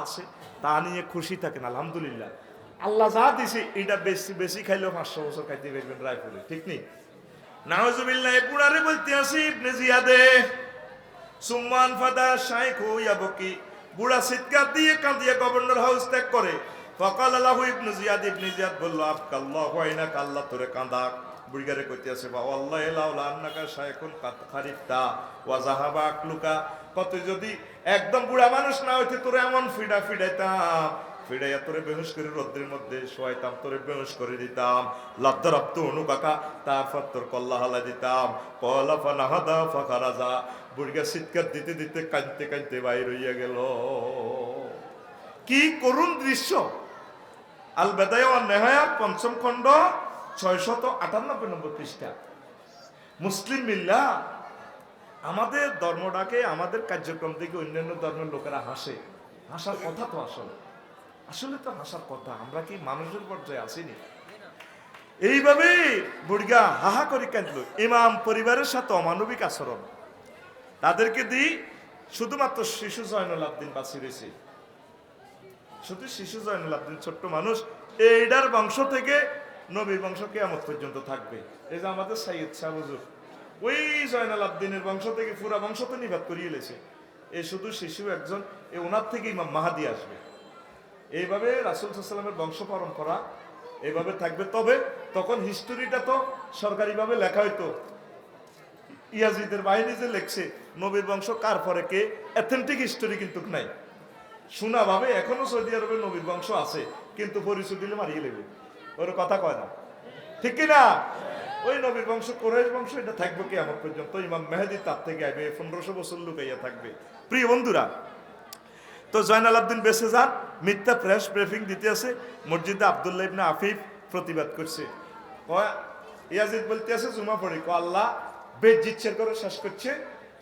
আছে তা নিয়ে খুশি থাকেন আলহামদুলিল্লাহ। আল্লাহ যা দিছে এটা বেশি বেশি খাইলেও 500 বছর খাইতে পারবেন রায়পুরে, ঠিক নেই? নাউজুবিল্লাহ। পুরারে বলতে আসি ইবনে জিয়াদে সুম্মান ফাদা শাইখ ইয়াবকি, বুড়া চিৎকার দিয়ে কাঁদিয়ে গভর্নর হাউস ত্যাগ করে। ফকাল আল্লাহু ইবনে জিয়াদ, ইবনে জিয়াদ বলল আবকাল্লাহু আইনাকা, আল্লাহ তোরে কাঁদাক। বুড়িগারে কইতে আছে বা আল্লাহ লাউলা আন্নাকা শাইখুন কাদ খারিফতা ওয়া যাহাবা আকলুকা, কত যদি একদম বুড়া মানুষ না হইতে তোরে এমন ফিডাইতাম, ফিডাইয়া তোরে বেহুশ করে রোদ্রের মধ্যে শোয়াইতাম, তোরে বেহুশ করে দিতাম। লাদ্দারাবতু উনুকাকা, তারপর তোর কল্লা হালা দিতাম। কলা ফানাহাদা ফাখারাজা, বুড়িগা চিৎকার দিতে দিতে কাঁদতে কাঁদতে বাইর হইয়া গেল। কি করুণ দৃশ্য! আল বেদায়া ওয়ান নেহায়া, পঞ্চম খণ্ড, 698 নম্বর পৃষ্ঠা। মুসলিম মিল্লাহ। আমাদের ধর্মটাকে, আমাদের কার্যক্রম থেকে অন্যান্য ধর্মের লোকেরা হাসে। হাসার কথা তো আসলে তো হাসার কথা। আমরা কি মানুষের পর্যায়ে আসিনি? এইভাবে বুড়িগা হাহা করে কাঁদল। ইমাম পরিবারের সাথে অমানবিক আচরণ, তাদেরকে দিই শুধুমাত্র শিশু জয়নুল আবদিন বাঁচি রয়েছে। শুধু শিশু জয়নুল আবদিন, ছোট্ট মানুষ, এইটার বংশ থেকে নবীর বংশ কিয়ামত পর্যন্ত থাকবে। এই যে আমাদের সাইয়্যিদ শাহ হুজুর, ওই জয়নুল আবদিনের বংশ থেকে পুরা বংশ তো নিবাদ করিয়ে লেছে। এই শুধু শিশু একজন, এই ওনার থেকে ইমাম মাহাদি আসবে। এইভাবে রাসূল সাল্লাল্লাহু আলাইহি ওয়াসাল্লামের বংশ পরম্পরা এইভাবে থাকবে। তবে তখন হিস্টোরিটা তো সরকারিভাবে লেখা হইতো। ইয়াজিদের বাহিনী যে লেখছে নবীর বংশ কার পরে কে, অথেন্টিক হিস্টোরি কিন্তু নাই। শোনা ভাবে এখনো সৌদি আরবে নবীর বংশ আছে, কিন্তু পরিচয় দিলে মারিয়ে নেবে, ওর কথা কয় না, ঠিক কিনা? ওই নবীর বংশ, কুরাইশ বংশ, এটা থাকবে কিয়ামত পর্যন্ত। ইমাম মেহেদী তার থেকে আইবে, 1500 বছর লুকাইয়া থাকবে। প্রিয় বন্ধুরা, তো জয়নাল আবদিন বেঁচে যান, মিথ্যা প্রেস ব্রিফিং দিতে আছে। মসজিদে আব্দুল্লাহ ইবনে আফিফ প্রতিবাদ করছে। ইয়াজিদ বলতে আছে জুমা পড়ি, আল্লাহ বেজ্জিচ্ছের করে শেষ করছে।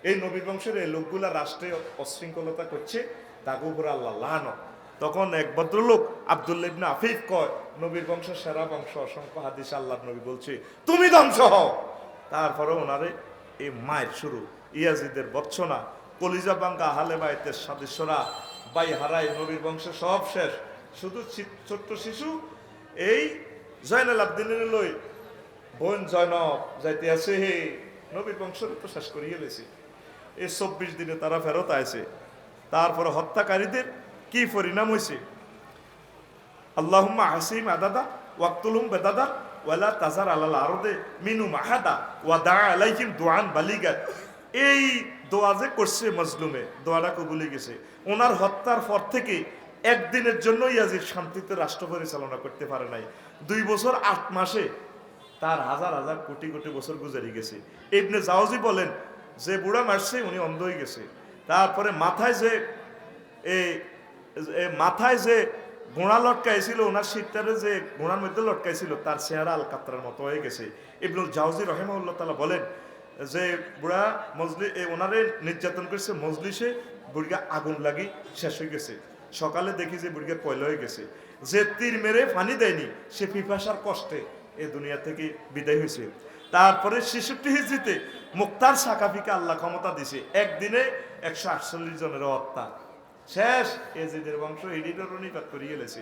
এই নবীর বংশের এই লোকগুলা রাষ্ট্রে অশৃঙ্খলতা করছে, তাকে উপরে আল্লাহ লানত। তখন এক ভদ্রলোক আব্দুল্লাহ ইবনে আফিফ কয়, নবীর বংশ সেরা বংশ, অসংখ্য হাদিস আল্লাহর নবী বলছে তুমি ধ্বংস হও। তারপরে ওনারে এই মায়ের শুরু, ইয়াজিদের বর্ষনা, কলিজা বাঙ্গা আহলে বাইতের সদস্যরা বাই হারাই, নবীর বংশ সব শেষ। শুধু ছোট্ট শিশু এই জয়নাল আবদিনের লই বোন জয়নব যাইতে আছে, হে নবীর বংশ তো শেষ করিয়ে গেছে। এই 24 দিনে তারা ফেরত আইছে। তারপরে হত্যাকারীদের কি পরিণাম হয়েছে? আল্লাহুম্মা হাসিম আদাদা ওয়াক্তুলহুম বেদাদা ওয়ালা তাজার আলাল আরদে মিনু মাহাদা ওয়া দা আলাইহিম দুআন বালিগাত। এই দোয়া যে করছে মজলুমে, দোয়াটা কবুলে গেছে। ওনার হত্যার পর থেকে একদিনের জন্য ইয়াজিদ শান্তিতে রাষ্ট্র পরিচালনা করতে পারে নাই। 2 বছর 8 মাসে তার হাজার হাজার কোটি কোটি বছর গুজারি গেছে। ইবনে জাওজি বলেন যে বুড়া মারছে উনি অন্ধ হয়ে গেছে। তারপরে মাথায় যে ঘোড়া লটকাইছিল, ওনার শীতটারে যে ঘোড়ার মধ্যে লটকাইছিল, তার চেহারা আল কাতরার মতো হয়ে গেছে। ইবনুল জাওজি রাহিমাহুল্লাহ তাআলা বলেন যে বুড়া ওনারে নির্যাতন করছে মজলিসে, বুড়িগা আগুন লাগি শেষ হয়ে গেছে। সকালে দেখি যে বুড়িগা কয়লা হয়ে গেছে। যে তীর মেরে পানি দেয়নি সে পিপাসার কষ্টে এ দুনিয়া থেকে বিদায় হয়েছে। তারপরে 66 হিজরিতে মুক্তার সাকাফিকে আল্লাহ ক্ষমতা দিছে, একদিনে 148 জনের হত্যা শেষ। এজিদের বংশ এডিটরও নিপাত করিয়ে গেছে।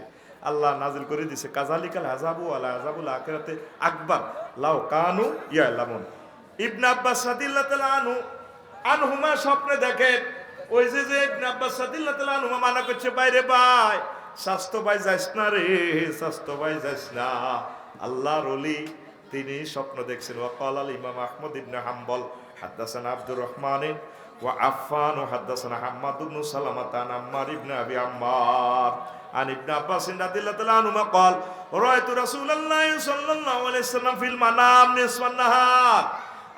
আল্লাহ নাজিল করে দিছে কাজালিকাল আযাবু আলা আযাবুল আখিরাতে আকবার লাউ কানু ইয়ালামুন। ইবনে আব্বাস রাদিয়াল্লাহু তাআলা আনহুমা স্বপ্নে দেখেন, ওই যে ইবনে আব্বাস রাদিয়াল্লাহু তাআলা আনহুমা মানা করছে, বাইরে ভাই স্বাস্থ্য ভাই যাইস না রে, স্বাস্থ্য ভাই যাইস না। আল্লাহর ওলি তিনি স্বপ্ন দেখছেন। ওয়াকাল আল ইমাম আহমদ ইবনে হাম্বল হাদাসানা আব্দুর রহমান ওয়া আফফান ওয়া হাদাসানা হাম্মাদ ইবনে সালামাত আন আম্মার ইবনে আবি আম্মার আন ইবনে আব্বাস রাদিয়াল্লাহু তাআলা আনহুমা قال রাআইতু রাসূলুল্লাহ সাল্লাল্লাহু আলাইহি ওয়াসাল্লাম ফিল মানাম নিসফান নাহার।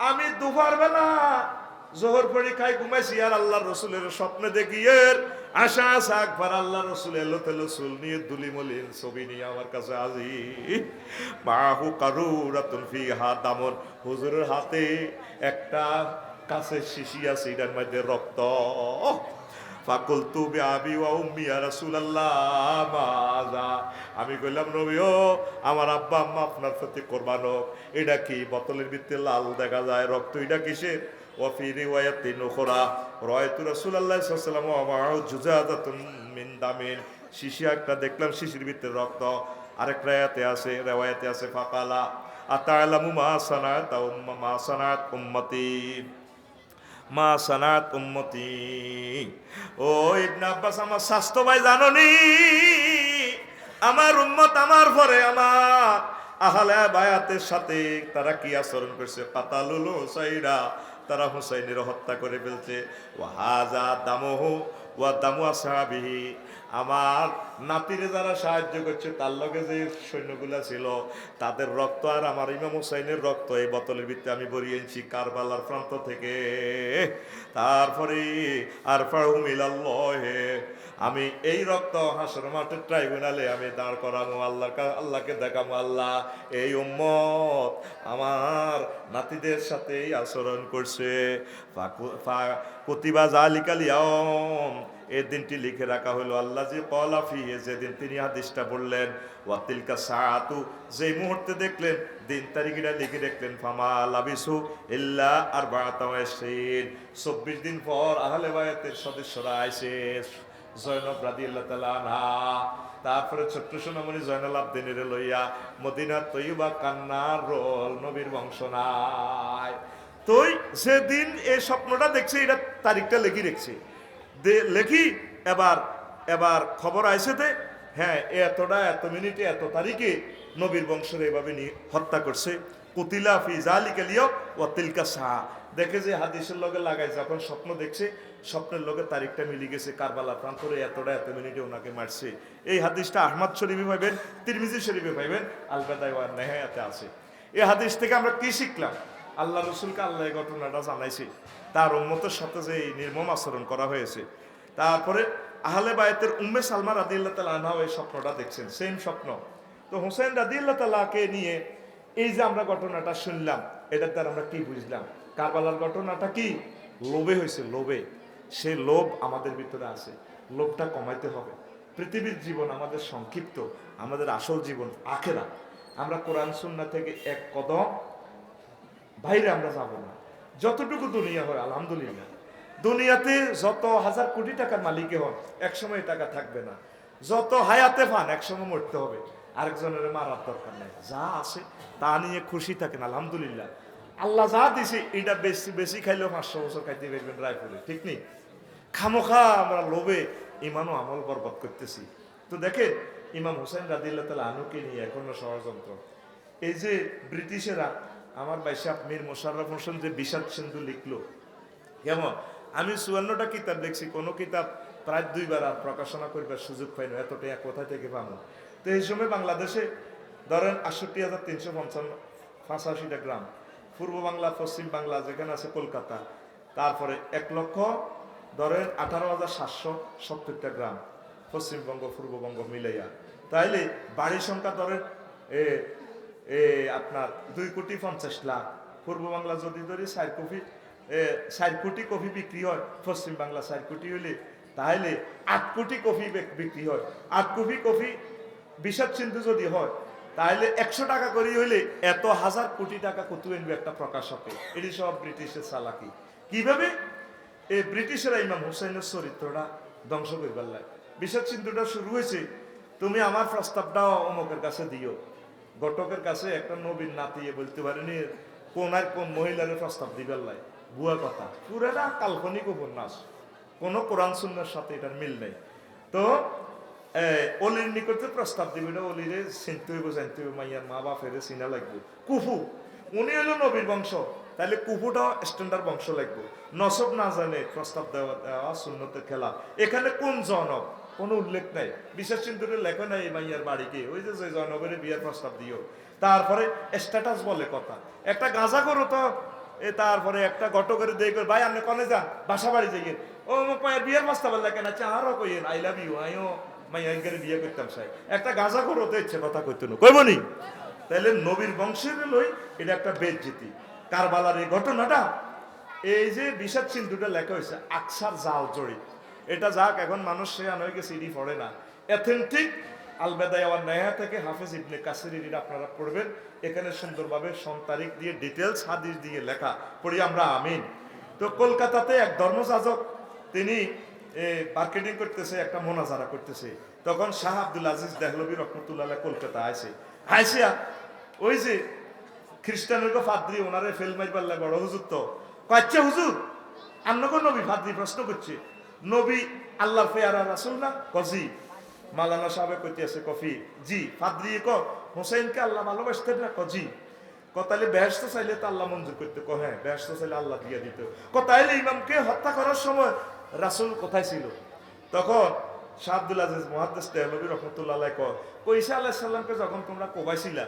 আমি দুপুর বেলা জোহর পড়ি খাই ঘুমাইছি, আর আল্লাহর রাসূলের স্বপ্নে দেখি এর আশা আছে একবার আল্লাহর রাসূল এলো তেলো চুল নিয়ে দুলিমলিন ছবি নিয়ে আমার কাছে আজি মাহু কারুরাতুন ফিহা দামন, হুজুরের হাতে একটা কাছের শিশি আছে, এটার মধ্যে রক্ত। ফাকুলতু বিআবি ওয়া উম্মি ইয়া রাসূলুল্লাহ মাযা। আমি কইলাম নবী ও আমার আব্বা আম্মা আপনার প্রতি কুরবান হোক। এটা কি বোতলের ভিতরে লাল দেখা যায় রক্ত, এটা কিসের? ওয়া ফি রিওয়ায়াতিন উখরা রাআইতু রাসূলুল্লাহ সাল্লাল্লাহু আলাইহি ওয়া সাল্লাম ওয়া মা'আহু জুজাদাতুন মিন দামিন, শিশি একটা দেখলাম শিশির ভিতরে রক্ত। আরেক রেওয়ায়াতে আছে ফাকালা আতালামু মা সানাত উম্মতি মা সানাত উম্মতি। ও ইবনে আব্বাস, আমার স্বাস্থ্য ভাই জাননি আমার উম্মত আমার পরে আমার আহলে বায়াতের সাথে তারা কি আচরণ করছে। কাতালুল হুসাইনা, তারা হুসাইনের হত্যা করে ফেলছে। ওয়াহাজা দামহু ওয়া দামু আসহাবিহি, আমার নাতিরে যারা সাহায্য করছে তার লগে যে সৈন্যগুলা ছিল তাদের রক্ত আর আমার ইমাম হুসাইনের রক্ত এই বোতলের ভিতরে আমি ভরিয়ে এনেছি কারবালার প্রান্ত থেকে। তারপরে আর ফাহুম ইলাল্লাহে, আমি এই রক্ত হাসর মাঠের ট্রাইব্যুনালে আমি দাঁড় করাবো, আল্লাহকে দেখাবো, আল্লাহ এই উম্মত আমার নাতিদের সাথে এই আচরণ করছে। কুতিবা যালিকাল ইয়াউম, এই দিনটি লিখে রাখা হলো। আল্লাহ যে ক্বালা ফিহি, যেদিন তিনি হাদিসটা বললেন, ওয়া তিলকা সাআতু, যেই মুহূর্তে দেখলেন দিন তারিখটা লিখে দেখলেন, ফামা লাবিসু ইল্লা আরবাআতা ওয়া ইশরিন, 24 দিন পর আহলে বায়াতের সদস্যরা আইছে। জয়নব রাদিয়াল্লাহু তাআলা আনহা, তারপরে ছোট্ট সোনামণি জয়নাল আবদিনের লইয়া মদিনা তৈয়বা কান্নার রোল, নবীর বংশ নাই। তুই যেদিন এই স্বপ্নটা দেখছি এটা তারিখটা লেখি রেখছি লেখি, এবার খবর আইসেতে, হ্যাঁ এতটা এত মিনিটে এত তারিখে নবীর বংশের এভাবে হত্যা করছে। কুতিলা ফি যালিকাল ইয়াউম ওয়া তিলকা সাআ, দেখে যে হাদিসের লগে লাগাই, যখন স্বপ্ন দেখছে স্বপ্নের লগে তারিখটা মিলে গেছে, কারবালা প্রান্তরে এতটা এত মিনিটে ওনাকে মারছে। এই হাদিসটা আহমদ শরীফে পাইবেন, তিরমিজি শরীফে পাইবেন, আল বাদায় ওয়ান নেহায়াতে আছে। এই হাদিস থেকে আমরা কি শিখলাম? আল্লাহ রসুলকে আল্লাহ এই ঘটনাটা জানাইছে, তার উম্মতের সাথে যে নির্মম আচরণ করা হয়েছে। তারপরে আহলে বায়াতের উম্মে সালমা রাদিয়াল্লাহু তাআলা আনহা এই স্বপ্নটা দেখছেন, সেম স্বপ্ন। তো হোসেন রাদিয়াল্লাহু তাআলাকে নিয়ে এই যে আমরা ঘটনাটা শুনলাম, এটার দ্বারা আমরা কি বুঝলাম? কারবালার ঘটনাটা কি? লোভে হয়েছে, লোভে। সে লোভ আমাদের ভিতরে আছে, লোভটা কমাইতে হবে। পৃথিবীর জীবন আমাদের সংক্ষিপ্ত, আমাদের আসল জীবন আখেরাত। আমরা কোরআন সুন্নাহ থেকে এক কদম বাইরে আমরা যাব না। যতটুকু দুনিয়া হয় আলহামদুলিল্লাহ, দুনিয়াতে যত হাজার কোটি টাকার মালিকে হন একসময় টাকা থাকবে না। যত হায়াতে পান একসময় মরতে হবে, আরেকজনের মারার দরকার নেই। যা আছে তা নিয়ে খুশি থাকেন আলহামদুলিল্লাহ। আল্লাহ যা দিছে এটা বেশি বেশি খাইলেও 500 বছর খাইতে পারবেন রায়পুরে, ঠিক নেই? খামোখা আমরা লোভে ইমান ও আমল বরবাদ করতেছি। তো দেখেন ইমাম হুসাইন রাদিয়াল্লাহু তাআলা আনহুকে নিয়ে এখনো ষড়যন্ত্র। এই যে ব্রিটিশেরা আমার ভাই সাহেব মীর মোশাররফ হোসেন যে বিষাদ সিন্ধু লিখলো, কেমন আমি 54টা কিতাব লিখছি, কোনো কিতাব প্রায় 2 বার আর প্রকাশনা করবার সুযোগ পাইনি, এতটা কোথা থেকে পাবো। তো এই সময় বাংলাদেশে ধরেন 68,385টা গ্রাম, পূর্ব বাংলা পশ্চিম বাংলা যেখানে আছে কলকাতা, তারপরে 1,00,000 ধরেন 18,770টা গ্রাম, পশ্চিমবঙ্গ পূর্ববঙ্গ মিলাইয়া। তাইলে বাড়ির সংখ্যা ধরেন আপনার 2,50,00,000। পূর্ব বাংলা যদি ধরি 4 কোটি কফি বিক্রি হয়, পশ্চিম বাংলা 4 কোটি হইলে তাহলে 8 কোটি কফি বিক্রি হয়। 8 কোটি কফি বিষাদ সিন্ধু যদি হয় তাহলে 100 টাকা করে হইলে এত হাজার কোটি টাকা কত এনবে একটা প্রকাশকে। এটি সব ব্রিটিশের চালাকি। কিভাবে? এই ব্রিটিশেরা ইমাম হুসাইনের চরিত্রটা ধ্বংস করবার লাগে। বিষাদ সিন্ধুটা শুরু হয়েছে, তুমি আমার প্রস্তাবটা অমুকের কাছে দিও। ঘটকের কাছে একটা নবীর নাতিয়ে বলতে পারেনি কোন আর কোন মহিলার প্রস্তাব দিবার লাই, বুয়া কথা, পুরাটা কাল্পনিক উপন্যাস, কোনো কোরআন সুন্নাহর সাথে এটার মিল নেই। তো অলির নিকটে প্রস্তাব দিবে, এটা অলিরে চিনতে হইব, জানতে হইব, মাইয়ার মা বাপের চিনা লাগবে। কুফু উনি হলো নবীর বংশ, তাহলে কুফুটাও স্ট্যান্ডার্ড বংশ লাগবে। নসব না জানে প্রস্তাব দেওয়া সুন্নতের খেলা। এখানে কোন জনক কোনো উল্লেখ নাই, বিশেষ সিন্ধুরের লেখা নাই মাইয়ার বাড়িকে, ওই যে জনগণের বিয়ের প্রস্তাব দিও। তারপরে স্ট্যাটাস বলে কথা, একটা গাঁজা করো তো তারপরে একটা গটো করে দিয়ে ভাই আপনি কনে যান, বাসা বাড়ি যাইয়ে ও মায়ের বিয়ের প্রস্তাব লেখেন, আচ্ছা আরো কইেন আই লাভ ইউ, আইও মাইয়ার বিয়ে করতাম সাই, একটা গাঁজা করো তো ইচ্ছে কথা কইতো না, কইবনি? তাহলে নবীর বংশের লই এটা একটা বেজ্জিতি। কারবালার এই ঘটনাটা, এই যে বিষাদ সিন্ধুটা লেখা হয়েছে আকসার জাল জড়ি, এটা যাক এখন মানুষ সে আনয়কে সিডি পড়ে না, অথেন্টিক আল বাদায় ওয়ান নেহায়া থেকে হাফেজ ইবনে কাসির আপনারা পড়বেন, এখানে সুন্দরভাবে সন তারিখ দিয়ে ডিটেলস হাদিস দিয়ে লেখা, পড়ি আমরা আমিন। তো কলকাতাতে এক ধর্মযাজক তিনি মার্কেটিং করতেছে, একটা মোনাজারা করতেছে। তখন শাহ আব্দুল আজিজ দেহলভী রহমতুল্লাহ কলকাতা আইসিয়া ওই যে খ্রিস্টানের ফাদ্রি ওনারে ফেল মারি পারলে বড় হুজুর তো কয়েছে হুজুর আন্নগো নবী ফাদ্রি প্রশ্ন করছে, নবী আল্লাহর পেয়ারা রাসূল না? কজি মাওলানা সাহেব কইতে আছে কফি জি। ফাদ্রি ক হোসেনকে আল্লাহ ভালোবাসতেন না? কজি। তাইলে বেহেশত চাইলে তো আল্লাহ মঞ্জুর করতে, হ্যাঁ বেহেশত চাইলে আল্লাহ দিয়ে দিত। তাইলে ইমামকে হত্যা করার সময় রাসূল কোথায় ছিল? তখন শাহ আব্দুল আজিজ মুহাদ্দিস দেহলভী রহমতুল্লাহ কয় ঈসা আলাইহিস সালামকে যখন তোমরা কোবাইছিলা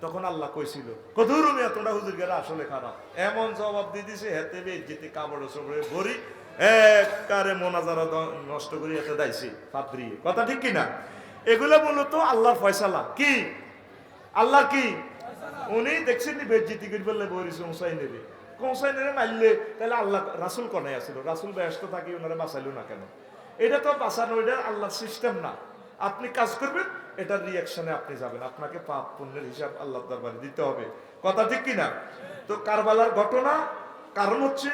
তখন আল্লাহ কইছিল কদুর মিয়া তোমরা হুজুর গেরা আসলে খারাপ। এমন জবাব দিয়ে দিছে হেতে বেইজ্জতি কাপড় চোপড়ে ভরি একবারে মোনাজারা নষ্ট করে এতে দাইছে ফাদ্রি। কথা ঠিক কি না? এগুলো মূলত আল্লাহর ফয়সালা। কি আল্লাহ কি উনি দেখছেন নি বেইজ্জতি করে বললে বরিছে উসাই নেবে, কোসাই নেবে মারলে তাহলে আল্লাহ রাসূল কোনায় আছিল? রাসূল ব্যস্ত থাকি ওনারা বাঁচাইলো না কেন? এটা তো বাঁচানো, এটা আল্লাহর সিস্টেম না। আপনি কাজ করবেন, এটার রিয়াকশনে আপনি যাবেন, আপনাকে পাপ পুণ্যের হিসাব আল্লাহর দরবারে দিতে হবে। কথা ঠিক কিনা? তো কারবালার ঘটনা কারণ হচ্ছে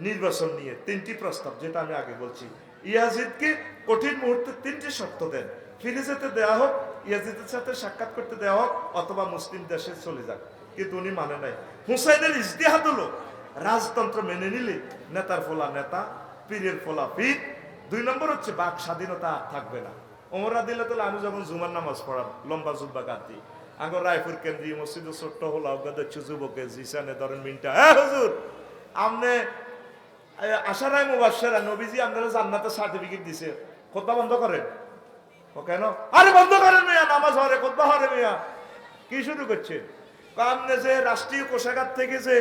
নির্বাচন নিয়ে 3টি প্রস্তাব, যেটা আমি আগে বলছি। ইয়াজিদকে কঠিন মুহূর্তে 3টি শর্ত দেন, ফিরে যেতে দেওয়া হোক, ইয়াজিদের সাথে সাক্ষাৎ করতে দেওয়া হোক, অথবা মুসলিম দেশে চলে যাক। কিন্তু উনি মানে নাই। হুসাইনের ইজতিহাদ হলো রাজতন্ত্র মেনে নিলে নেতার ফোলা নেতা, পীরের ফোলা পীর। 2 নম্বর হচ্ছে বাক স্বাধীনতা থাকবে না। ওমর রাদিয়াল্লাহু তাআলা আমি যখন জুমার নামাজ পড়াম লম্বা জুব্বা গাতি আঙ্গ রায়পুর কেন্দ্রীয় মসজিদে ছোট্ট হলো অজ্ঞাদচ্ছ যুবকে জিসানে ধরেন মিনটা হুজুর আমনে আশারায় মুবাশশারা নবীজি আপনারা জান্নাতের সার্টিফিকেট দিছে, খুতবা বন্ধ করেন। ও কেন? আরে বন্ধ করেন মিয়া, নামাজ হরে খুতবা হরে মিয়া। কি শুরু করছেন? আপনি যে রাষ্ট্রীয় কোষাগার থেকে যে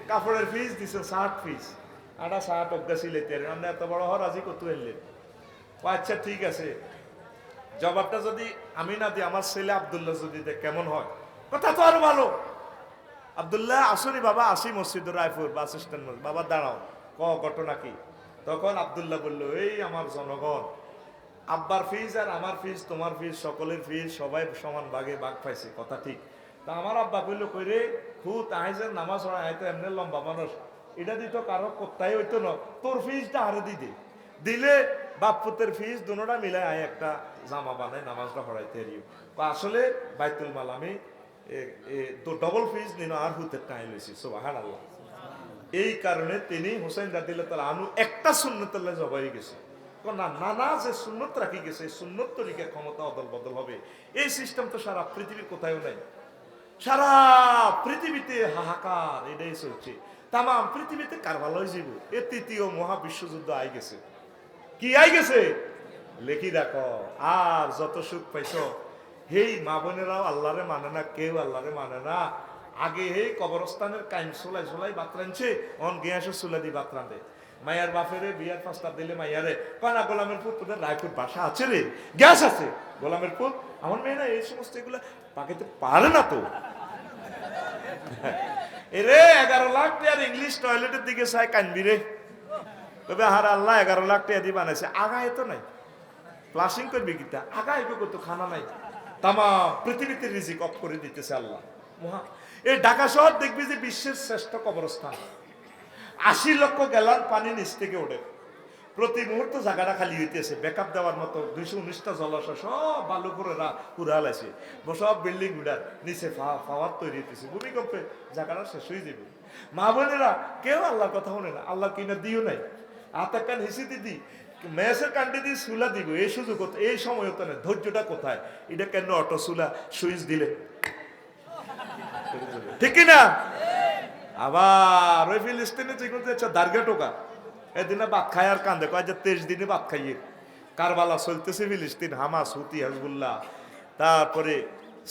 কাপড়ের ফিস দিছে 60 পিস, আটা 60 অজ্ঞা সিলাইতে আপনি এত বড় হরাজি কত এলেন? আচ্ছা ঠিক আছে, জবাবটা যদি আমি না দিই আমার ছেলে আব্দুল্লাহ যদি দেয় কেমন হয়? কথা তো আরো ভালো। আব্দুল্লাহ আসুনি বাবা, আসি মসজিদ রায়পুর বাস স্ট্যান্ড। বাবা দাঁড়াও, ঘটনা কি? তখন আব্দুল্লাহ বলল, এই আমার জনগণ, আব্বার ফিজ আর আমার ফিজ, তোমার ফিজ, সকলের ফিজ সবাই সমান ভাগে ভাগ পাইছে। কথা ঠিক। তা আমার আব্বা কইল কই রে খুদ আইজের নামাজ পড়া আইতো এমনি লম্বা মানুষ, এটা দিত কারো কোথায় হইতো না, তোর ফিজটা আরে দিদি দিলে বাপপুতের ফিজ দুটোটা মিলাই আয় একটা জামা বানায় নামাজটা পড়াইতে এরিও। আসলে বাইতুল মাল আমি তো ডবল ফিজ নিন আর হুতের টাই লইছি। সুবহানাল্লাহ। এই কারণে তিনি হুসাইন রাদিয়াল্লাহু তাআলা আনহু একটা সুন্নতুল্লাহ জবাই গেছে। না না না, যে সুন্নত রাখি গেছে সুন্নত তরিকে ক্ষমতা অদল বদল হবে, এই সিস্টেম তো সারা পৃথিবীর কোথাও নাই। সারা পৃথিবীতে হাহাকার এটাই চলছে। তাম পৃথিবীতে কারবালয় জীব এ 3য় মহাবিশ্বযুদ্ধ আই গেছে। কি আই গেছে লেখি রাখো। আর যত সুখ পাইছ হেই মা বোনেরাও আল্লাহরে মানে না, কেউ আল্লাহরে মানে না। আগে হেই কবরস্থানের কাইম সোলাই সোলাই বাতরানছে, অন গিয়াসে চুলা দি বাতরান মায়ার বাপেরে বিয়ার প্রস্তাব দিলে মাইয়ারে কনা গোলামের পুত তোদের রায়পুর বাসা আছে রে, গ্যাস আছে গোলামের পুত। আমার মেয়েরা এই সমস্ত এগুলা পাকাইতে পারে না তো। এরে 11 লাখ টাকার ইংলিশ টয়লেটের দিকে চাই কানবি রে, তবে হার আল্লাহ 11 লাখ টাকা দিয়ে বানাইছে, আগায় তো নাই। ফ্লাশিং করবি কিতা আগায় কত খানা নাই। তামা পৃথিবীতে রিজিক অফ করে দিতেছে আল্লাহ মহা। এই ঢাকা শহর দেখবি যে বিশ্বের শ্রেষ্ঠ কবরস্থান। 80 লক্ষ গ্যালন পানি নিচ থেকে ওঠে প্রতি মুহূর্তে, জায়গাটা খালি হইতেছে। ব্যাকআপ দেওয়ার মতো 219টা জলাশয় সব বালু করে পুরা লাইছে, সব বিল্ডিং গুলার নিচে ফাওয়ার তৈরি হইতেছে। ভূমিকম্পে জায়গাটা শেষ হয়ে যাবে। মা বোনেরা কেউ আল্লাহর কথা শুনে না, আল্লাহ কিনা দিও নাই। হাতে কান হিসি দিদি মেসের কান্ডে দিয়ে সুলা দিব, এই সুযোগ এই সময় হতো না। ধৈর্যটা কোথায়? এটা কেন অটো সুলা সুইচ দিলে ঠিক কিনা? আবার ওই ফিলিস্তিনে যেগুলো দার্গা টোকা এদিনে ভাত খায় আর কান্দে কয় যে 23 দিনে ভাত খাইয়ে। কারবালা চলতেছে, ফিলিস্তিন হামাস হুতি হিজবুল্লাহ, তারপরে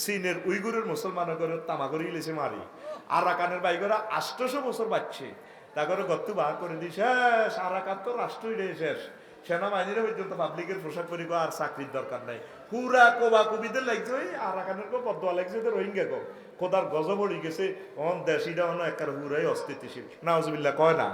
চীনের উইগুরের মুসলমানগর তামাগরি ইলেছে মারি, আরাকানের বাইগরা 800 বছর বাচ্চে তাগরে গত্তু বার করে দিই শেষ। আরাকান তো রাষ্ট্রই শেষ, সেনাবাহিনীরা পর্যন্ত পাবলিকের পোশাক পরি আর চাকরির দরকার নাই। পুরা কোবা কবিদের লাগছে ওই আরাকানের কো বদয়া লাগছে তো রোহিঙ্গা কো খোদার গজব হয়ে গেছে। অন দেশিটা অন একার হুরাই অস্থিতিশীল, নাউজুবিল্লাহ কয় না?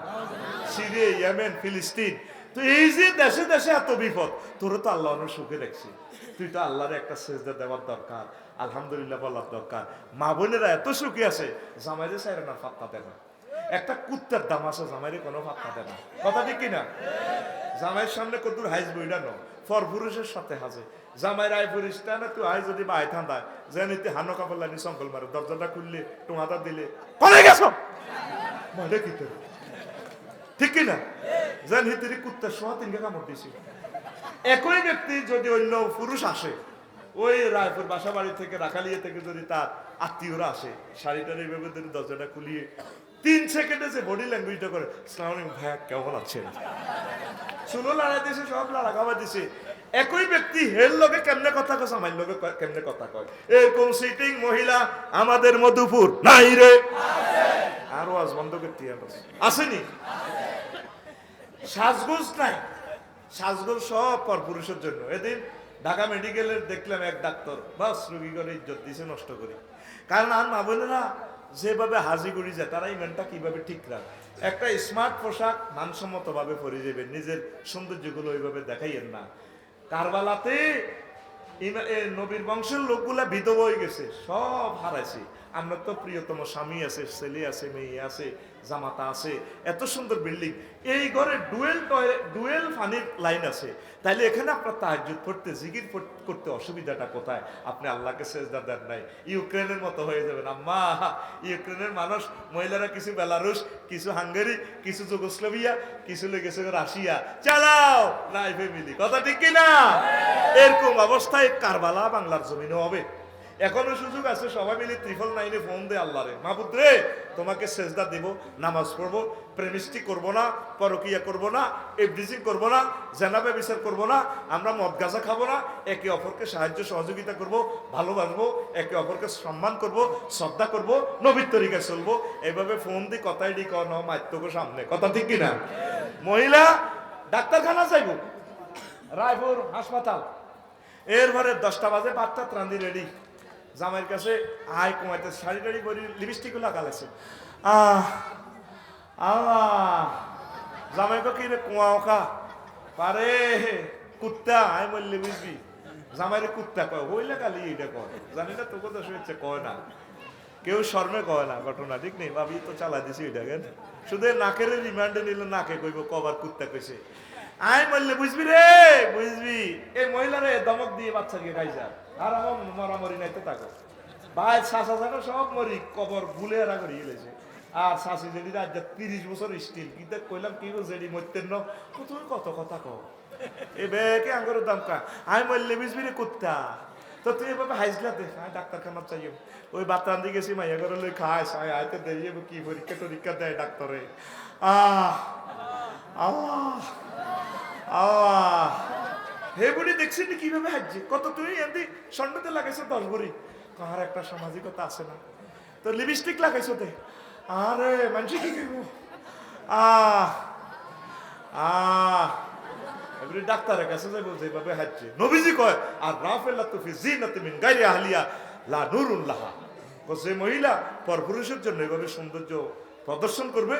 সিরিয়া, ইয়েমেন, ফিলিস্তিন। তো এই যে দেশে দেশে এত বিপদ, তোরে তো আল্লাহ অনেক সুখে রাখছি। তুই তো আল্লাহর একটা সেজদা দেওয়ার দরকার, আলহামদুলিল্লাহ বলার দরকার। মা বোনেরা এত সুখী আছে, জামাইরে চাইরে না পাত্তা দেয় না। একটা কুত্তার দাম আছে, জামাইরে কোনো পাত্তা দেয় না। কথা ঠিক কিনা? জামাইয়ের সামনে কতদূর হাইজবো এটা ন পরপুরুষের সাথে হাজে জামাই রায় পুরুষটা না তুই আই যদি বাই থান্দায় জানিতে হানো কাপড় লানি সংকল মারে দরজাটা খুললে টোঙাটা দিলে কলে গেছো মানে কি তোর ঠিক কিনা জান হিতেরি কুত্তার সোয়া তিনকে কামড় দিছি একই ব্যক্তি যদি অন্য পুরুষ আসে ওই রায়পুর বাসা বাড়ি থেকে রাখালিয়া থেকে যদি তার আত্মীয়রা আসে শাড়িটার এইভাবে ধরে দরজাটা খুলিয়ে 3 সেকেন্ডে যে বডি ল্যাঙ্গুয়েজটা করে আসসালামু আলাইকুম ভাইয়া কেমন আছেন চুলো লড়াই দিছে সব লড়া খাবার দিছে একই ব্যক্তি হের লগে কেমনে কথা কয় আমার লগে কেমনে কথা কয় এরকম সিটিং মহিলা আমাদের মধুপুর নাই রে আর ওয়াজ বন্ধ করতে আসেনি সাজগোজ নাই সাজগোজ সব পরপুরুষের জন্য এদিন ঢাকা মেডিকেলের দেখলাম এক ডাক্তার বাস রোগী করে ইজ্জত দিছে নষ্ট করি কারণ আর মা বোনেরা যেভাবে হাজি করি যায় তারা ইমেনটা কিভাবে ঠিক রাখ একটা স্মার্ট পোশাক মানসম্মত ভাবে পরে যাবেন নিজের সৌন্দর্যগুলো ওইভাবে দেখাইয়েন না কারবালাতে নবীর বংশের লোকগুলা বিধবা হয়ে গেছে সব হারাইছে আমরা তো প্রিয়তম স্বামী আছে ছেলে আছে মেয়ে আছে জামাতা আছে এত সুন্দর বিল্ডিং এই ঘরে ডুয়েল ফানির লাইন আছে তাইলে এখানে আপনার তাহাজ্জুদ পড়তে জিকির করতে অসুবিধাটা কোথায় আপনি আল্লাহকে সেজদা দেন নাই ইউক্রেনের মতো হয়ে যাবেন আম্মা ইউক্রেনের মানুষ মহিলারা কিছু বেলারুশ কিছু হাঙ্গেরি কিছু যুগোস্লাভিয়া কিছু লেগেছে রাশিয়া চালাও নাই ফ্যামিলি কথা ঠিক কিনা এরকম অবস্থায় কারবালা বাংলার জমিনে হবে এখনো সুযোগ আছে সবাই মিলে 999 ফোন দে আল্লাহরে মাহবুদ রে তোমাকে সেজদা দেব নামাজ পড়বো প্রেমিস্টি করবো না পরকিয়া করবো না এভরিথিং করবো না জানাবে বিচার করবো না আমরা মদ গাঁজা খাবো না একে অপরকে সাহায্য সহযোগিতা করব ভালোবাসবো একে অপরকে সম্মান করব শ্রদ্ধা করব নবীর তরিকায় চলবো এইভাবে ফোন দিয়ে কথাই ডি কন মাত্যকে সামনে কথা ঠিক কিনা মহিলা ডাক্তারখানা যাইব রায়পুর হাসপাতাল এরপরে 10টা বাজে বাচ্চা ত্রান্দি রেডি জামাইয়ের কাছে আয় কমাইতে শাড়ি টাড়ি পরি লিপস্টিকও লাগালেছে জামাইকে কি রে কুয়া ওখা পারে কুত্তা আয় বললে বুঝবি জামাইরে কুত্তা কয় হইলে কালি এটা কয় জানি না তোকে তো শুয়েছে কয় না কেউ শর্মে কয় না ঘটনা ঠিক নেই ভাবি তো চালা দিছি এটা কেন শুধু নাকের রিমান্ডে নিল নাকে কইব কবার কুত্তা কইছে আয় বললে বুঝবি রে বুঝবি এই মহিলারে দমক দিয়ে বাচ্চাকে খাইছা আর আমার মরামরি নাইতে থাকো ভাই শাসা শাসা সব মরি কবর ভুলে এরা করে গেলেছে আর শাশি যেটি রাজ্য 30 বছর স্টিল কিন্তু কইলাম কি যেটি মরতেন না তুমি কত কথা কও এ বেকে আঙ্গুর দাম কা আয় বললে বুঝবি রে কুত্তা তো তুই এভাবে হাইজলা দে ডাক্তারখানা চাইও ওই বাতান দিয়ে গেছি মাইয়া করে লই খাস আয়তে দেরিয়ে কি পরীক্ষা টরীক্ষা দেয় ডাক্তারে হে বুড়ি দেখছেন কিভাবে হাজছে কত তুমি এমনি সন্ডতে লাগাইছো 10 ভরি কার একটা সামাজিকতা আছে না তো লিপস্টিক লাগাইছো তে আরে মানুষ কি করবো এবারে ডাক্তারের কাছে যাইবো যেভাবে হাজছে নবীজি কয় আর রাফেল্লা তুফি জিনাতি মিন গায়রি আহলিয়া লা নুরুন লাহা যে মহিলা পরপুরুষের জন্য এভাবে সৌন্দর্য প্রদর্শন করবে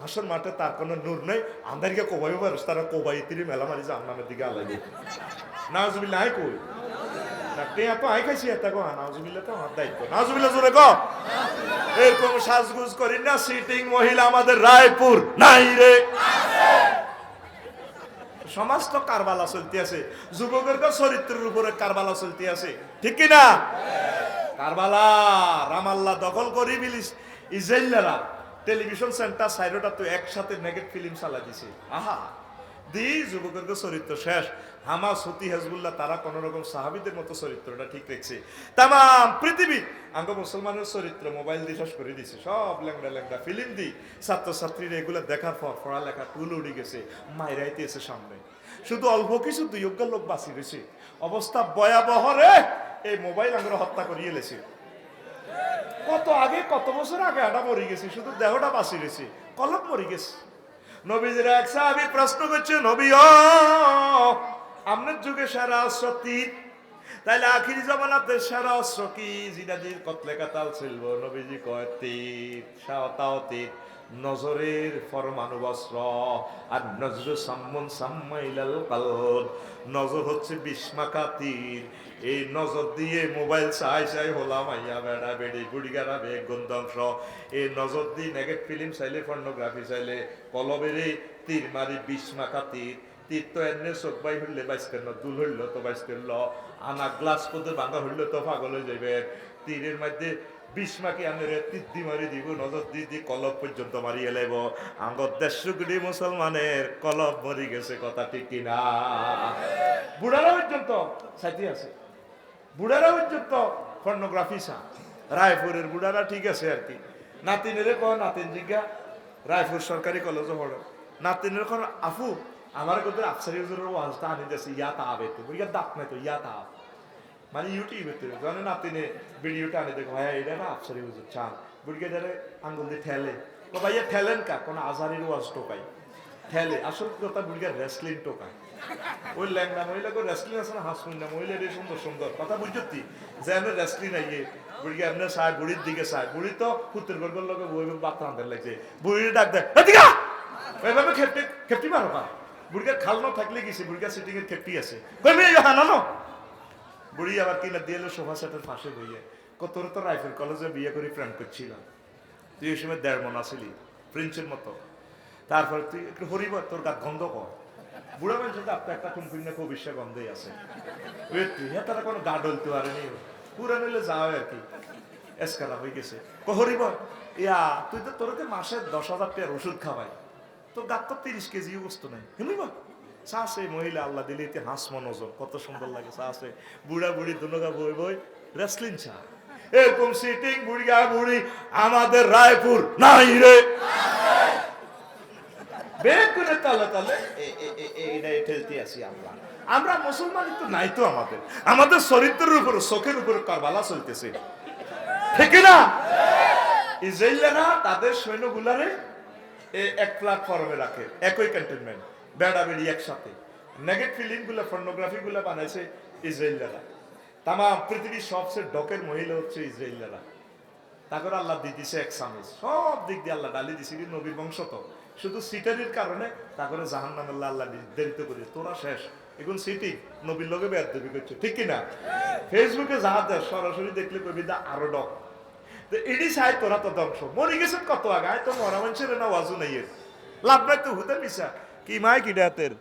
হাসর মাঠে তার কোনো নূর নেই আমাদেরকে কোবাই পারিস তারা কোবাই তিরি মেলা মারি যে আমার দিকে আলাদা নাজুবিল্লাহ আই কই টেয়া তো আই খাইছি এটা কো নাজুবিল্লাহ তো আমার দায়িত্ব নাজুবিল্লাহ জোরে কো এরকম সাজগুজ করি না সিটিং মহিলা আমাদের রায়পুর নাই রে সমাজ তো কারবালা চলতে আছে যুবকের চরিত্রের উপরে কারবালা চলতে আছে ঠিক কি না কারবালা রামাল্লাহ দখল করি বিলিস ইসরায়েলরা টেলিভিশন সেন্টার সাইডটা তো একসাথে নেগেট ফিল্ম চালা দিছে দি যুবকের চরিত্র শেষ হামাস হুতি হেজবুল্লাহ তারা কোন রকম সাহাবীদের মতো চরিত্রটা ঠিক রেখেছে তাম পৃথিবী আঙ্গ মুসলমানের চরিত্র মোবাইল দিয়ে শেষ করে দিছে সব ল্যাংড়া ল্যাংড়া ফিল্ম দি ছাত্রছাত্রীরা এগুলো দেখার পর পড়ালেখা টুল উড়ে গেছে মাইরাইতে এসে সামনে শুধু অল্প কিছু দুইজ্ঞ লোক বাঁচি গেছে অবস্থা ভয়াবহ রে এই মোবাইল আঙ্গুর হত্যা করিয়ে লেছে কত আগে কত বছর আগে আটা মরে গেছে শুধু দেহটা বাঁচি গেছে কলম মরে গেছে নবীজির এক সাহাবী প্রশ্ন করছে নবী ও আপনার যুগে সেরা সত্যি তাইলে আখিরি জামানাতে সেরা অস্ত্র কি জিনাদির কতলে কাতাল ছিল নবীজি কয় তীর সাওতাও তীর নজরের ফরমানু বস্ত্র আর নজরু সাম্মন সাম্মাইলাল কালব নজর হচ্ছে বিস্মাকা তীর এই নজর দিয়ে মোবাইল চাই চাই হলাম আইয়া বেড়া বেড়ি গুড়িগারা বেগ গন্ধংশ এই নজর দিয়ে নেগেট ফিল্ম চাইলে পর্নোগ্রাফি চাইলে কলবেরে তীর মারি বিস্মাকা তীর তীর তো এনে চোখ বাই হইলে বাইসতেন না, দুল হইল তো বাইসতেন ল, আনা গ্লাস পদের ভাঙা হইলে তো পাগল হয়ে যাবে। তীরের মধ্যে 20 মাকি আনের তিদ্দি মারি দিব, নজর দি দি কলব পর্যন্ত মারিয়ে লাইব। আঙ্গর 150 কোটি মুসলমানের কলব মরি গেছে, কথা ঠিক কিনা? বুড়ারা পর্যন্ত সাথী আছে, বুড়ারা পর্যন্ত পর্নোগ্রাফি চা। রায়পুরের বুড়ারা ঠিক আছে আর কি। নাতিনের কো নাতিন জিজ্ঞা রায়পুর সরকারি কলেজে পড়ো, নাতিনের কো আফু আমার কোথাও আফসারি হুজুরের ওয়াজটা আনি দিয়েছে, ইয়া তা আবে তো বুড়িয়া দাঁত নাই তো ইয়া তা, মানে ইউটিউবে তো জানে নাতিনে ভিডিওটা আনি দেখো, ভাইয়া এটা না আফসারি হুজুর চান, বুড়িয়া যারা আঙ্গুল দিয়ে ঠেলে, তো ভাইয়া ঠেলেন কা কোনো আজারির ওয়াজ টোকাই ঠেলে, আসল কথা বুড়িয়া রেসলিং টোকায়। ওই ল্যাংড়া মহিলা করে রেসলিং আছে না, হাসুন না মহিলা রে সুন্দর সুন্দর কথা বুঝছি যে আমি রেসলিং আইয়ে বুড়ি এমনি চায়, বুড়ির দিকে চায়, বুড়ি তো পুত্রের গর্গর লগে বই বাত রাঁধতে লাগছে, বুড়ির ডাক দেয় এভাবে খেপটি খেপটি মারো পা, বুড়িকে খাল না থাকলে গেছি, বুড়িকা সিটিং এর খেপটি আছে, হানানো বুড়ি আবার কিনা দিয়ে এলো সোফা সেটের পাশে বইয়ে, তোর তো রাইফেল কলেজে বিয়ে করে প্রেম করছিলাম, তুই এই সময় 1.5 মন আসিলি প্রিন্সের মতো, তারপর তুই একটু হরিব তোর গাত গন্ধ কর, বুড়া মানুষের আপনার একটা কোন কিনে খুব বিশ্বা গন্ধই আছে, তারা কোনো গা ডলতে পারেনি, পুরা নিলে যাও আর কি, এসকালা হয়ে গেছে, হরিব ইয়া তুই তো তোরকে মাসে 10,000 টাকার ওষুধ খাওয়াই, তোর গাত তো 30 কেজিও বস্তু নাই, হেমিব চাষে মহিলা আল্লাহ দিলে এতে হাঁস মনোজন কত সুন্দর লাগে, চাষে বুড়া বুড়ি দুনগা বই বই রেসলিং চা, এরকম সিটিং বুড়িয়া বুড়ি আমাদের রায়পুর নাই রে, বেগুনে তালে তালে ঠেলতে আসি আমরা, আমরা মুসলমান তো নাই তো আমাদের, আমাদের চরিত্রের উপরে চোখের উপরে কারবালা চলতেছে, ঠিক না? ইসরায়েলরা তাদের সৈন্যগুলারে এক প্ল্যাটফর্মে রাখে, একই ক্যান্টনমেন্ট, বেড়া বেড়ি একসাথে, নেগেট ফিল্ম গুলা পর্নোগ্রাফি গুলা বানাইছে ইসরায়েলরা, তাম পৃথিবীর সবচেয়ে ডকের মহিলা হচ্ছে ইসরায়েলরা, তারপর আল্লাহ দিয়ে দিছে এক চামচ, সব দিক দিয়ে আল্লাহ ডালি দিছে, নবীর বংশ তো, শুধু সিটারির কারণে তারপরে জাহান্নাম আল্লাহ নির্ধারিত করে তোরা শেষ, এখন সিটি নবীর লগে বেয়াদবি করছে, ঠিক কিনা? ফেসবুকে যাহা দেয় সরাসরি দেখলে কবি দা আরো ডক, তো এডি চাই তোরা তো ধ্বংস, মরি গেছে কত আগে, তো মরা মানুষের না ওয়াজু নাই, লাভ নাই তো হুতে মিশা কি মাইক ইডা হাতের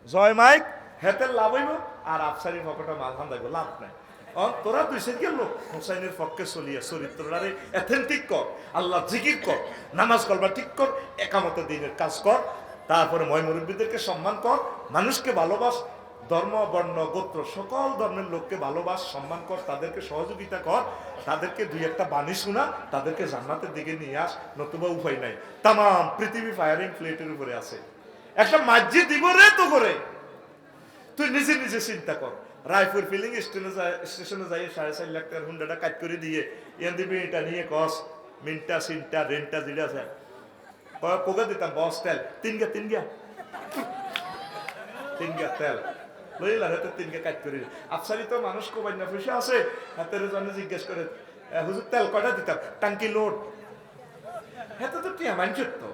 জয় মাইক হেতের লাভ হইব, আর আফসারি ফকটা মালহান দেখবো, লাভ নাই। তোরা দুই সেদিকে লোক হোসাইনের পক্ষে চলিয়া চরিত্রটারে এথেন্টিক কর, আল্লাহ জিকির কর, নামাজ করবা ঠিক কর, একামতে দিনের কাজ কর, তারপরে ময় মুরব্বীদেরকে সম্মান কর, মানুষকে ভালোবাস, ধর্ম বর্ণ গোত্র সকল ধর্মের লোককে ভালোবাস, সম্মান কর, তাদেরকে সহযোগিতা কর, তাদেরকে দুই একটা বাণী শোনা, তাদেরকে জান্নাতের দিকে নিয়ে আস, নতুবা উপায় নাই। তাম পৃথিবী ফায়ারিং প্লেটের উপরে আছে, একটা মসজিদ দিব রে তো করে, তুই নিজে নিজে চিন্তা কর, রায়পুর ফিলিং স্টেশনে যাই 4.5 লাখ টাকার হুন্ডাটা কাজ করে দিয়ে এন দিবি এটা নিয়ে কস মিনটা সিনটা রেন্টটা যেটা আছে কোকা দিতাম, বস তেল তিন গা তেল লইলা হাতে 3 গা কাজ করে, আফসারি তো মানুষ কোবাই না পয়সা আছে, হাতের জন্য জিজ্ঞেস করে হুজুর তেল কটা দিতাম, টাঙ্কি লোড, হাতে তো টিয়া মানছত তো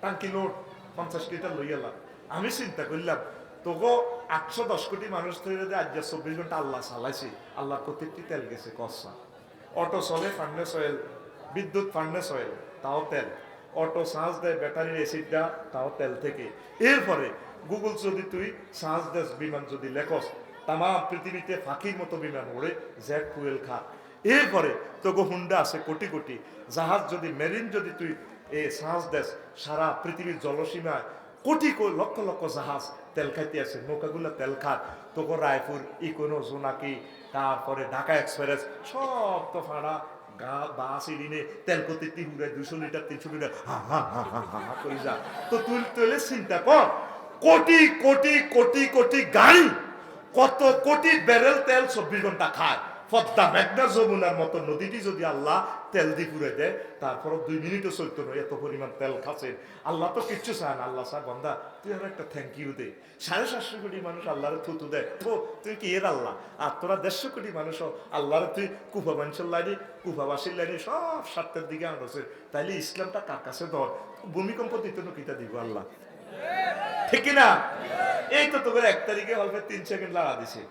টাঙ্কি লোড 50 লিটার লইয়ালা, আমি চিন্তা করলাম তোকে 810 কোটি মানুষ ধরে আজ 24 ঘন্টা আল্লাহ চালাইছে, আল্লাহ প্রত্যেকটি তেল গেছে কসা, অটো চলে ফার্নেস অয়েল, বিদ্যুৎ ফার্নেস অয়েল তাও তেল, অটো চার্জ দেয় ব্যাটারির এসিডটা তাও তেল থেকে, এরপরে গুগল যদি তুই চার্জ দেস বিমান যদি লেখস, তাম পৃথিবীতে ফাঁকির মতো বিমান ওড়ে, জেট ফুয়েল খা, এরপরে তোকে হুন্ডা আছে কোটি কোটি, জাহাজ যদি মেরিন যদি তুই চার্জ দেস, সারা পৃথিবীর জলসীমায় কোটি লক্ষ লক্ষ জাহাজ তেল খাইতে আছে, নৌকাগুলো তেল খাত, তোকে রায়পুর ইকোনো জোনাকি, তারপরে ঢাকা এক্সপ্রেস সব তো ফাড়া গা বাস ইডিনে তেল করতে 200 লিটার 300 লিটার হা হা হা হা হা করে যা, তো তুই তুলে চিন্তা কর, কোটি কোটি কোটি কোটি গাড়ি, কত কোটি ব্যারেল তেল 24 ঘন্টা খায়, পদ্মা মেঘনা যমুনার মতো নদীটি যদি আল্লাহ তেল দিয়ে পুরে দেয়, তারপর 2 মিনিটও চলতো না, এত পরিমাণ তেল খাচ্ছে, আল্লাহ তো কিচ্ছু চায় না, আল্লাহ চায় বন্দা তুই আমার একটা থ্যাংক ইউ দে, 750 কোটি মানুষ আল্লাহরে থুতু দেয়, তো তুই কি এর আল্লাহ, আর তোরা 150 কোটি মানুষ আল্লাহরে তুই কুফা মানুষের লাইনি কুফাবাসীর লাইনি সব স্বার্থের দিকে আনছে, তাইলে ইসলামটা কার কাছে ধর, ভূমিকম্প দিত নকিটা দিব আল্লাহ, ঠিক না? এই তো তোকে 1 তারিখে অল্প 3 সেকেন্ড লাগা দিছে,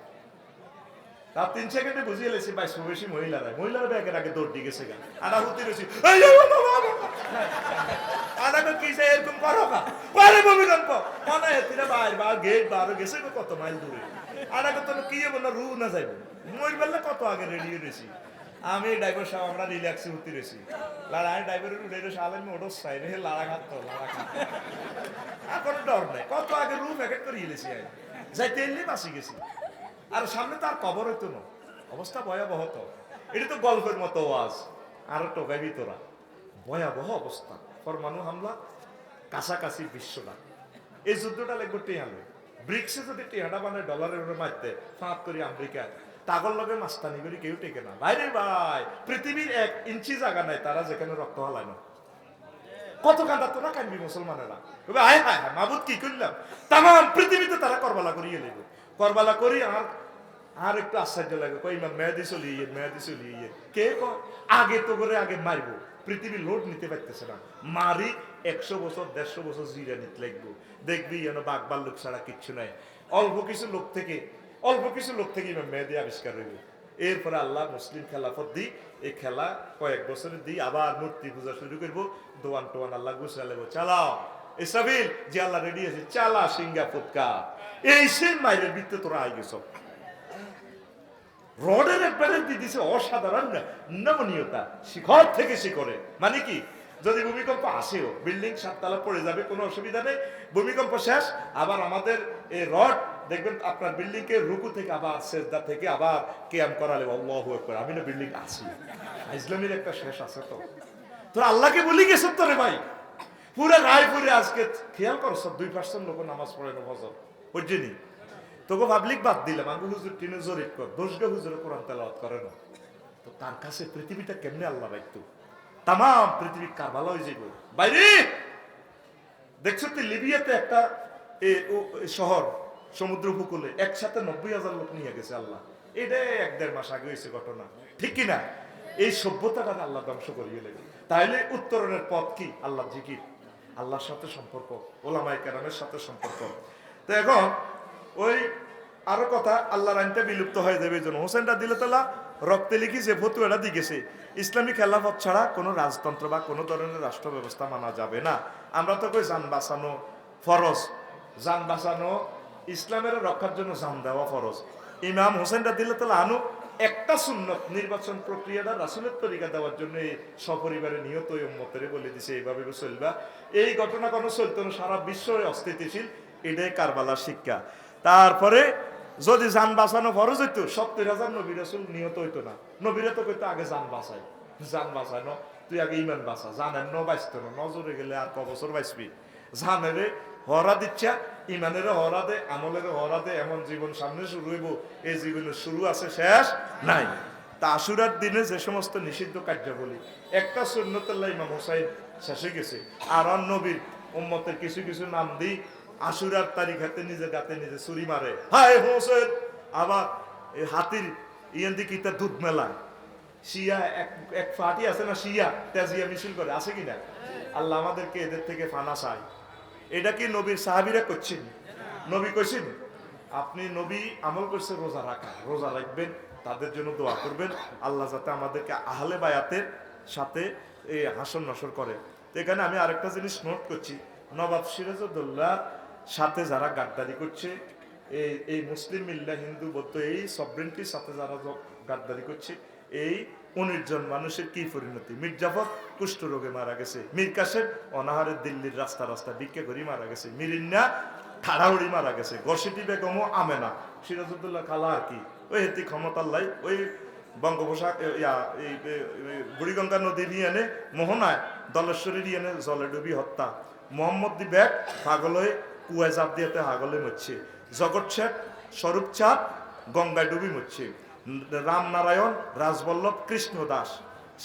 তার 3 সেকেন্ডে বুঝিয়ে লেছি 22 বেশি মহিলারা ব্যাগের আগে দৌড় দিয়ে গেছে, আর হুতি রয়েছি আনাকে কি যে এরকম করো কা পরে ভূমিকম্প মনে হেতিরা বাইর বার গেট বার গেছে কত মাইল দূরে আনাকে তো কি বল রু না যাইব মই বললে কত আগে রেডি হয়েছি আমি ড্রাইভার সাহেব আমরা রিল্যাক্সে উঠতে রেছি লড়াই ড্রাইভারের উঠে সালেন মোটর সাইড হে লড়া খাতো লড়া খাতো আর কোনো ডর নাই কত আগে রু প্যাকেট করে গেছি আমি যাইতে এলে বাঁচি গেছি আর সামনে তো আর কবর হইতো না অবস্থা ভয়াবহ তো এটা তো গল্পের মতো ওয়াজ আর টোকাইবি তোরা ভয়াবহ অবস্থা পরমাণু হামলা কাছাকাছি বিশ্বটা এই যুদ্ধটা লাগবে টিহালে ব্রিক্সে যদি টিহাটা বানায় ডলারের উপরে মারতে ফাঁক করি আমেরিকা তাগর লগে মাস্তানি করি কেউ টেকে না ভাই রে ভাই পৃথিবীর 1 ইঞ্চি জায়গা নাই তারা যেখানে রক্ত হালায় না কত কান্দা তোরা কানবি মুসলমানেরা আয় হায় হায় মাবুদ কি করলাম তাম পৃথিবীতে তারা করবালা করিয়ে নেব করবালা করি আর একটু আশ্চর্য লাগে কই মেয়াদি চলিয়ে কে আগে তো করে আগে মারবো পৃথিবী লোড নিতে পারতেছে না মারি 100 বছর 150 বছর জিরা নিতে লাগবো দেখবি যেন বাঘবার লোক ছাড়া কিচ্ছু নাই অল্প কিছু লোক থেকে মেয়াদি আবিষ্কার হইবে এরপরে আল্লাহ মুসলিম খেলাফত দিই এই খেলা কয়েক বছরের দিই আবার মূর্তি পূজা শুরু করবো দোয়ান টোয়ান আল্লাহ গুছা লেবো চালাও এসাবিল যে আল্লাহ রেডি আছে চালা সিঙ্গাপুর কা এই সেম মাইরের ভিত্তে তোরা আই গেছ রডের একবারে দিছে অসাধারণ নমনীয়তা শিখর থেকে শিখরে মানে কি যদি ভূমিকম্প আসেও বিল্ডিং 7 তলা পড়ে যাবে কোনো অসুবিধা নেই ভূমিকম্প শেষ আবার আমাদের এই রড দেখবেন আপনার বিল্ডিং কে রুকু থেকে আবার সেজদা থেকে আবার কিয়াম করালে আল্লাহু আকবার আমি না বিল্ডিং আছি ইসলামের একটা শেষ আছে তো তোরা আল্লাহকে বলি গেছ তো রে ভাই পুরো রায়পুরে আজকে খেয়াল করছ 2% লোক নামাজ পড়ে না ফজর বুঝছিনি তোকে পাবলিক বাদ দিলাম আমি হুজুর টিনে জরিপ কর দোষগে হুজুরে কোরআন তেলাওয়াত করে না তো তার কাছে পৃথিবীটা কেমনে আল্লাহ রাখতো তাম পৃথিবী কারবালা হয়ে যাইব বাইরে দেখছো তো লিবিয়াতে একটা শহর সমুদ্র উপকূলে একসাথে 90,000 লোক নিয়ে গেছে আল্লাহ এটা 1-1.5 মাস আগে হয়েছে ঘটনা ঠিক কিনা এই সভ্যতাটা আল্লাহ ধ্বংস করিয়ে লেগে তাহলে উত্তরণের পথ কি আল্লাহ জিকির আল্লাহর সাথে সম্পর্ক ওলামায়ে কেরামের সাথে সম্পর্ক তো এখন ওই আরো কথা আল্লাহর আইনটা বিলুপ্ত হয়ে যাবে এই জন্য হোসেনটা দিলে তালা রক্তে লিখি যে ফতুয়াটা দিয়ে গেছে ইসলামী খেলাফত ছাড়া কোনো রাজতন্ত্র বা কোনো ধরনের রাষ্ট্র ব্যবস্থা মানা যাবে না আমরা তো কই জান বাঁচানো ফরজ জান বাঁচানো ইসলামের রক্ষার জন্য জান দেওয়া ফরজ ইমাম হোসেন রাদিয়াল্লাহু আনহু একটা সুন্নত নির্বাচন প্রক্রিয়াটা রাসূলের তরিকা দেওয়ার জন্য এই সপরিবারে নিয়ত ওই উম্মতের বলে দিছে এইভাবে চলবা এই ঘটনা কোনো চলতো না সারা বিশ্বে অস্থিতিশীল এটাই কারবালার শিক্ষা তারপরে যদি জান বাঁচানো ফরজ হইতো 70,000 নবী রাসূল নিহত হইতো না নবীরা তো কইতো আগে জান বাঁচাই জান বাঁচানো তুই আগে ইমান বাঁচা জানেন ন বাঁচতো না নজরে গেলে আর ক বছর বাঁচবি জানেরে হরা দিচ্ছা ইমানের হরা দে আমলের হরা দে এমন জীবন সামনে শুরু হইব এই জীবনের শুরু আছে শেষ নাই তা আশুরার দিনে যে সমস্ত নিষিদ্ধ কার্যাবলী একটা সুন্নতুল্লাহ ইমাম হোসাইন শেষে গেছে আর নবীর উম্মতের কিছু কিছু নাম দিই আশুরার তারিখ হাতে নিজে গাতে নিজে ছুরি মারে হায় হোসেন আবার এই হাতির ইয়ান দিকে তার দুধ মেলায় শিয়া এক ফাটি আছে না শিয়া তেজিয়া মিছিল করে আছে কিনা আল্লাহ আমাদেরকে এদের থেকে ফানা চায় এটা কি নবীর সাহাবীরা করছেন নবী কইছেন আপনি নবী আমল করছে রোজা রাখা রোজা রাখবেন তাদের জন্য দোয়া করবেন আল্লাহ যাতে আমাদেরকে আহলে বায়াতের সাথে এই হাসর নসর করে তো এখানে আমি আরেকটা জিনিস নোট করছি নবাব সিরাজউদ্দৌলার সাথে যারা গাদ্দারি করছে এই মুসলিম মিল্লা হিন্দু বৌদ্ধ এই সভরেন্টির সাথে যারা গাদ্দারি করছে এই 19 জন মানুষের কি পরিণতি মীর জাফর কুষ্ঠ রোগে মারা গেছে মীর কাসেম অনাহারে দিল্লির রাস্তা রাস্তা ভিক্ষা করে মারা গেছে মীরিন্না ঠাড়াহুড়ি মারা গেছে গর্ষিটি বেগমও আমেনা সিরাজউদ্দৌলা খালা আর কি ওই হেতি ক্ষমতাল্লাই ওই বঙ্গোপসাগর বুড়িগঙ্গা নদী নিয়ে এনে মোহনায় দলেশ্বরী নিয়ে এনে জলে ডুবি হত্যা মোহাম্মদ দি ব্যাগ পাগল হয়ে কুয়ায় চাপ দিয়েতে হাগলে মরছে জগৎ শেখ স্বরূপ চাঁদ গঙ্গায় ডুবি মরছে রামনারায়ণ রাজবল্লভ কৃষ্ণ দাস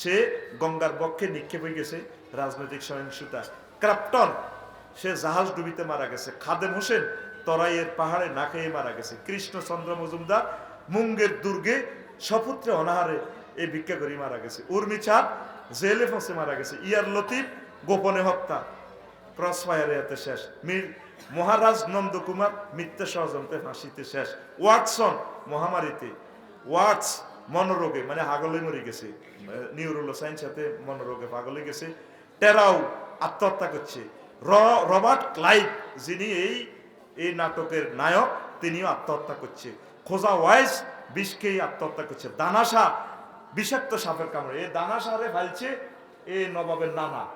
সে গঙ্গার বক্ষে নিক্ষেপ হয়ে গেছে রাজনৈতিক সহিংসতা ক্রাপ্টন সে জাহাজ ডুবিতে মারা গেছে খাদেম হোসেন তরাইয়ের পাহাড়ে না খেয়ে মারা গেছে কৃষ্ণচন্দ্র মজুমদার মুঙ্গের দুর্গে সপুত্রে অনাহারে এই ভিক্ষা করে মারা গেছে উর্মি চাঁদ জেলে ফসে মারা গেছে ইয়ার লতিফ গোপনে হত্যা ক্রস ফায়ারে এতে শেষ মীর মহারাজ নন্দকুমার মিথ্যা ষড়যন্ত্রে ফাঁসিতে শেষ ওয়াটসন মহামারীতে ওয়াটস মনোরোগে মানে হাগলে মরে গেছে নিউরোলো সায়েন্স সাথে মনোরোগে পাগলে গেছে টেরাও আত্মহত্যা করছে, রবার্ট ক্লাইভ যিনি এই নাটকের নায়ক তিনিও আত্মহত্যা করছে, খোজা ওয়াইস বিষকেই আত্মহত্যা করছে, দানাশা বিষাক্ত সাপের কামড়ে, এই দানাশারে ফালছে এই নবাবের নানা,